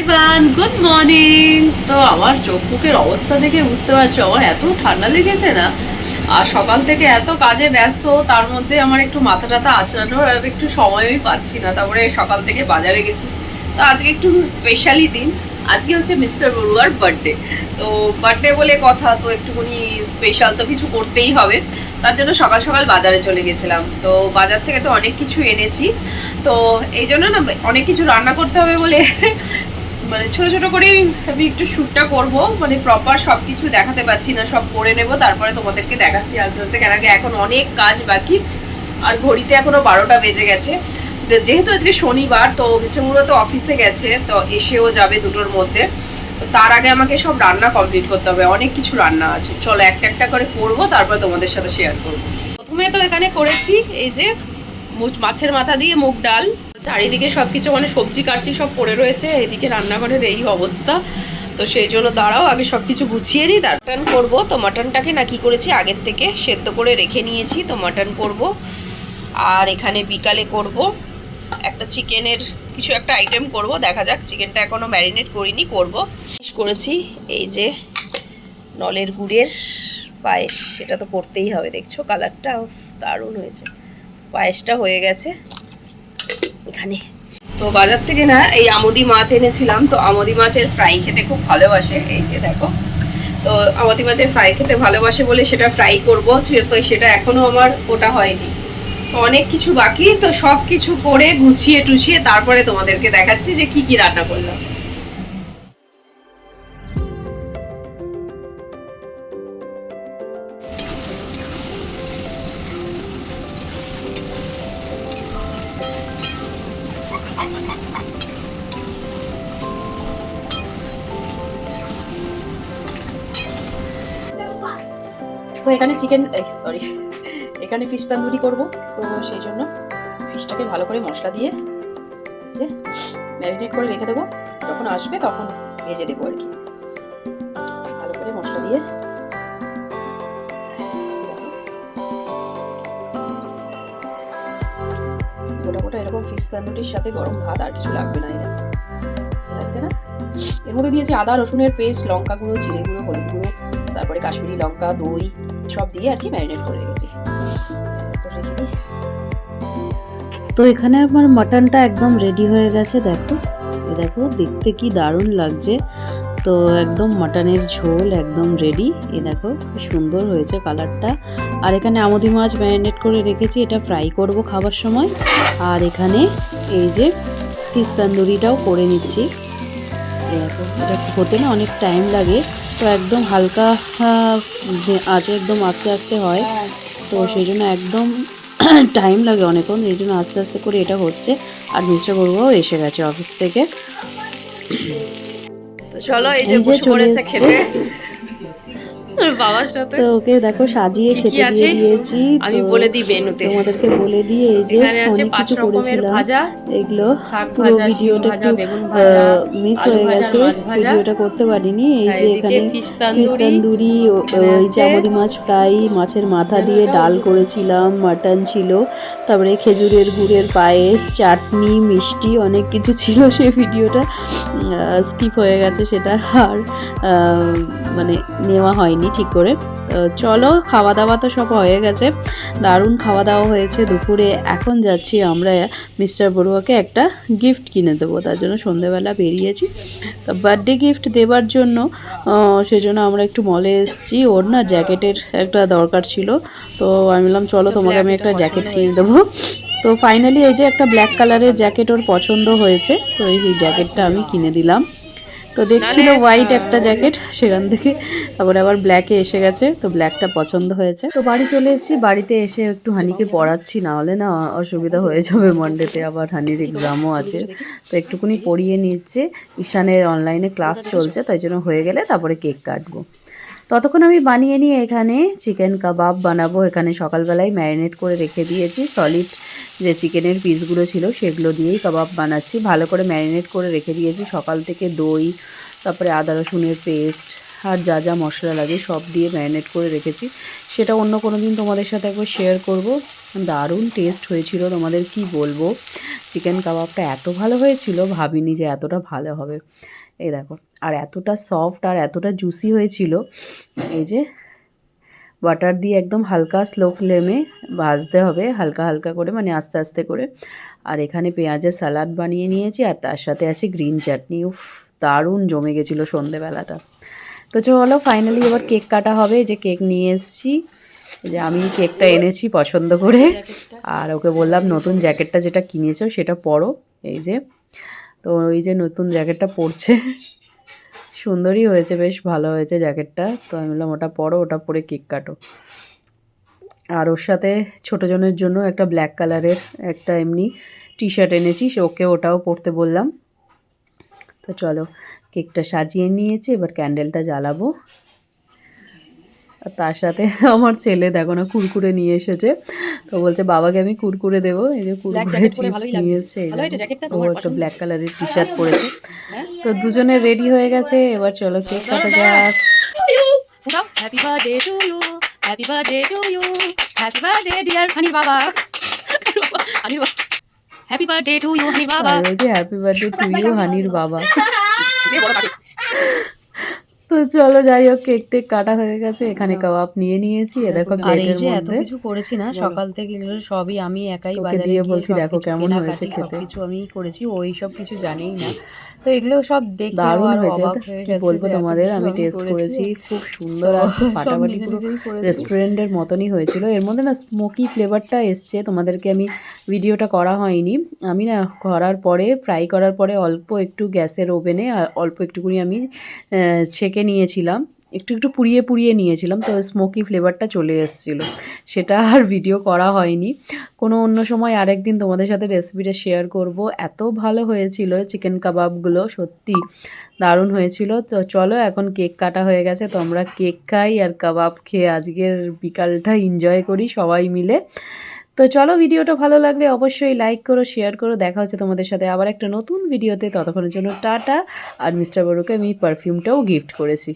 Everyone, good morning. তো আমার চোখ মুখের অবস্থা দেখে বুঝতে পারছো আমার এত ঠান্ডা লেগেছে না। আর সকাল থেকে এত কাজে ব্যস্ত, তার মধ্যে আমার একটু মাথা টাথা আঁচড়ানোর আর একটু সময়ই পাচ্ছি না। তারপরে সকাল থেকে বাজারে গেছি। তো আজকে একটু স্পেশালি দিন। আজকে হচ্ছে মিস্টার বড়ুয়ার বার্থডে। তো বার্থডে বলে কথা, তো একটুখানি স্পেশাল তো কিছু করতেই হবে। তার জন্য সকাল সকাল বাজারে চলে গেছিলাম। তো বাজার থেকে তো অনেক কিছু এনেছি। তো এই জন্য না অনেক কিছু রান্না করতে হবে বলে মানে ছোট ছোট করেই আমি একটু শ্যুটটা করব, মানে প্রপার সব কিছু দেখাতে পাচ্ছি না, সব করে নেব তারপরে তোমাদেরকে দেখাচ্ছি আস্তে আস্তে, কেন কি এখন অনেক কাজ বাকি। আর ঘড়িতে এখনো 12টা বেজে গেছে। যেহেতু আজকে শনিবার, তো মিস্টার তো অফিসে গেছে, তো এসেও যাবে দুটোর মধ্যে। তো তার আগে আমাকে সব রান্না কমপ্লিট করতে হবে, অনেক কিছু রান্না আছে। চলো একটা একটা করে করবো, তারপরে তোমাদের সাথে শেয়ার করবো। প্রথমে তো এখানে করেছি এই যে মাছের মাথা দিয়ে মুগ ডাল। চারিদিকে সবকিছু মানে সবজি কাটছি, সব পড়ে রয়েছে, এদিকে রান্নাঘরের এই অবস্থা। তো সেই জন্য দাঁড়াও আগে সব কিছু গুছিয়ে নিই, মাটন করবো। তো মাটনটাকে না কি করেছি, আগের থেকে সেদ্ধ করে রেখে নিয়েছি। তো মাটন করব। আর এখানে বিকালে করব একটা চিকেনের কিছু একটা আইটেম করব, দেখা যাক। চিকেনটা এখনো ম্যারিনেট করিনি, করব করেছি। এই যে নলের গুড়ের পায়েস, সেটা তো করতেই হবে, দেখছো কালারটা দারুণ হয়েছে। পায়েসটা হয়ে গেছে এখানে। তো বাজার থেকে না এই আমুদি মাছ এনেছিলাম। তো আমুদি মাছের ফ্রাই খেতে খুব ভালোবাসে, এই যে দেখো। তো আমুদি মাছের ফ্রাই খেতে ভালোবাসে বলে সেটা ফ্রাই করবো। তো সেটা এখনো আমার ওটা হয়নি। তো অনেক কিছু বাকি, তো সব কিছু করে গুছিয়ে টুছিয়ে তারপরে তোমাদেরকে দেখাচ্ছি যে কি কি রান্না করলাম। তো এখানে চিকেন, সরি, এখানে ফিশ তান্দুরি করব। তো সেই জন্য ফিশটাকে ভালো করে মশলা দিয়ে যে ম্যারিনেট করে রেখে দেবো, যখন আসবে তখন ভেজে দেবো আর কি। ভালো করে মশলা দিয়ে গোটা গোটা এরকম ফিশ তান্দুরির সাথে গরম ভাত, আর কিছু লাগবে না। এটা লাগছে না। এর মধ্যে দিয়েছি আদা রসুনের পেস্ট, লঙ্কা গুঁড়ো, জিরে গুঁড়ো, হলুদ গুঁড়ো, তারপরে কাশ্মীরি লঙ্কা, দই, সব দিয়ে আর কি ম্যারিনেট করে রেখেছি। তো এখানে আমার মাটনটা একদম রেডি হয়ে গেছে। দেখো দেখো দেখতে কি দারুণ লাগছে। তো একদম মাটনের ঝোল একদম রেডি। এই দেখো কি সুন্দর হয়েছে কালারটা। আর এখানে আমুদি মাছ ম্যারিনেট করে রেখেছি, এটা ফ্রাই করব খাবার সময়। আর এখানে এই যে ফিশ তান্দুরিটাও করে নিচ্ছি। দেখো এটা হতে না অনেক টাইম লাগে, তো একদম হালকা আঁচে একদম আস্তে আস্তে হয়। তো সেই জন্য একদম টাইম লাগে অনেকক্ষণ, এই জন্য আস্তে আস্তে করে এটা হচ্ছে। আর মিস্টার বড়ুয়াও এসে গেছে অফিস থেকে। চলো এই যে বসে পড়েছে খেতে বাবার সাথে। তো ওকে দেখো সাজিয়ে খেতে দিয়ে দিয়েছি। আমি বলে দিই মেনুতে, তোমাদেরকে বলে দিয়ে এই যে অনেক কিছু করেছিলাম, এগুলো পুরো ভিডিওটা একটু মিস হয়ে গেছে, ভিডিওটা করতে পারিনি। এই যে এখানে ফিশ তান্দুরি, ওই যে আমুদি মাছ ফ্রাই, মাছের মাথা দিয়ে ডাল করেছিলাম, মাটন ছিল, তারপরে খেজুরের গুড়ের পায়েস, চাটনি, মিষ্টি, অনেক কিছু ছিল। সেই ভিডিওটা স্কিপ হয়ে গেছে, সেটা আর মানে নেওয়া হয়নি ঠিক করে। চলো খাওয়া দাওয়া তো সব হয়ে গেছে, দারুণ খাওয়া দাওয়া হয়েছে দুপুরে। এখন যাচ্ছি আমরা মিস্টার বড়ুয়াকে একটা গিফট কিনে দেবো, তার জন্য সন্ধেবেলা বেরিয়েছি। তো বার্থডে গিফট দেবার জন্য সেজন্য আমরা একটু মলে এসেছি। ওর না জ্যাকেটের একটা দরকার ছিল, তো আমি বললাম চলো তোমাকে আমি একটা জ্যাকেট কিনে দেবো। তো ফাইনালি এই যে একটা ব্ল্যাক কালারের জ্যাকেট ওর পছন্দ হয়েছে, তো এই জ্যাকেটটা আমি কিনে দিলাম। তো দেখছিল হোয়াইট একটা জ্যাকেট, সেখান থেকে তারপরে আবার ব্ল্যাকে এসে গেছে, তো ব্ল্যাকটা পছন্দ হয়েছে। তো বাড়ি চলে এসেছি, বাড়িতে এসে একটু হানিকে পড়াচ্ছি, না হলে না অসুবিধা হয়ে যাবে, মন্ডেতে আবার হানির এক্সামও আছে। তো একটুকুনি পড়িয়ে নিচ্ছে, ঈশানের অনলাইনে ক্লাস চলছে, তাই জন্য হয়ে গেলে তারপরে কেক কাটবো। ততক্ষণ আমি বানিয়ে নিয়ে এখানে চিকেন কাবাব বানাবো। এখানে সকালবেলায় ম্যারিনেট করে রেখে দিয়েছি, সলিড যে চিকেনের পিসগুলো ছিল সেগুলো দিয়েই কাবাব বানাচ্ছি। ভালো করে ম্যারিনেট করে রেখে দিয়েছি সকাল থেকে, দই, তারপরে আদা রসুনের পেস্ট, আর যা যা মশলা লাগে সব দিয়ে ম্যারিনেট করে রেখেছি। সেটা অন্য কোনো দিন তোমাদের সাথে একবার শেয়ার করব। দারুণ টেস্ট হয়েছিল, তোমাদের কি বলবো। চিকেন কাবাবটা এত ভালো হয়েছিল, ভাবিনি যে এতটা ভালো হবে। এই দেখো, আর এতটা সফট আর এতটা জুসি হয়েছিল। এই যে বাটার দিয়ে একদম হালকা স্লো ফ্লেমে ভাজতে হবে, হালকা হালকা করে, মানে আস্তে আস্তে করে। আর এখানে পেঁয়াজের স্যালাড বানিয়ে নিয়েছি, আর তার সাথে আছে গ্রিন চাটনি। উফ, দারুণ জমে গেছিলো সন্ধেবেলাটা। তো চলো ফাইনালি এবার কেক কাটা হবে। যে কেক নিয়ে এসেছি, যে আমি কেকটা এনেছি পছন্দ করে, আর ওকে বললাম নতুন জ্যাকেটটা যেটা কিনেছো সেটা পরো। এই যে, তো এই যে নতুন জ্যাকেটটা পরছে, সুন্দরই হয়েছে, বেশ ভালো হয়েছে জ্যাকেটটা। তো আমি বললাম ওটা পরো, ওটা পরে কেক কাটো। আর ওর সাথে ছোটোজনের জন্য একটা ব্ল্যাক কালারের একটা এমনি টি শার্ট এনেছি, ওকে ওটাও পরতে বললাম। তো চলো কেকটা সাজিয়ে নিয়েছি, এবার ক্যান্ডেলটা জ্বালাবো। আর তার সাথে আমার ছেলে দেখো না কুরকুরে নিয়ে এসেছে, তো বলছে বাবাকে আমি কুরকুরে দেবো। এই যে কুরকুরে চিপস নিয়ে এসেছে, ও একটা ব্ল্যাক কালারের টি শার্ট পরেছে। তো দুজনে রেডি হয়ে গেছে, এবার চলো কেক কাটা যাক। Happy birthday to you, happy birthday to you, happy birthday dear Honey বাবা, happy birthday to you Honey বাবা। ওই যে হ্যাপি বার্থডে টু ইউ হানির বাবা। তো চলো যাই হোক, কেক টেক কাটা হয়ে গেছে, এখানে কাবাব নিয়ে নিয়েছি। এ দেখো প্লেটের মধ্যে। এত কিছু করেছি না সকাল থেকে, এগুলো সবই আমি একাই বাজারে গিয়ে বলছি দেখো কেমন হয়েছে খেতে, কিছু আমিই করেছি, ওই সব কিছু জানেই না। তো এগুলো সব দেখে দারুণ হয়েছে, কি বলবো তোমাদের, আমি টেস্ট করেছি, খুব সুন্দর আর ফাটাফাটি, পুরো রেস্টুরেন্টের মতনই হয়েছিল। এর মধ্যে না স্মোকি ফ্লেভারটা এসছে, তোমাদেরকে আমি ভিডিওটা করা হয়নি। আমি না করার পরে, ফ্রাই করার পরে অল্প একটু গ্যাসের ওভেনে আর অল্প একটুকুনি আমি ছেঁকে নিয়েছিলাম, একটু একটু পুড়িয়ে পুড়িয়ে নিয়েছিলাম, তো স্মোকি ফ্লেভারটা চলে এসেছিলো। সেটা আর ভিডিও করা হয়নি, কোনো অন্য সময় আরেকদিন তোমাদের সাথে রেসিপিটা শেয়ার করব। এত ভালো হয়েছিল চিকেন কাবাবগুলো, সত্যি দারুণ হয়েছিল। তো চলো এখন কেক কাটা হয়ে গেছে, তো আমরা কেক খাই আর কাবাব খেয়ে আজকের বিকালটা এনজয় করি সবাই মিলে। তো চলো, ভিডিওটা ভালো লাগলে অবশ্যই লাইক করো, শেয়ার করো। দেখা হচ্ছে তোমাদের সাথে আবার একটা নতুন ভিডিওতে, ততক্ষণের জন্য টাটা। আর মিস্টার বড়ুকে আমি পারফিউমটাও গিফট করেছি।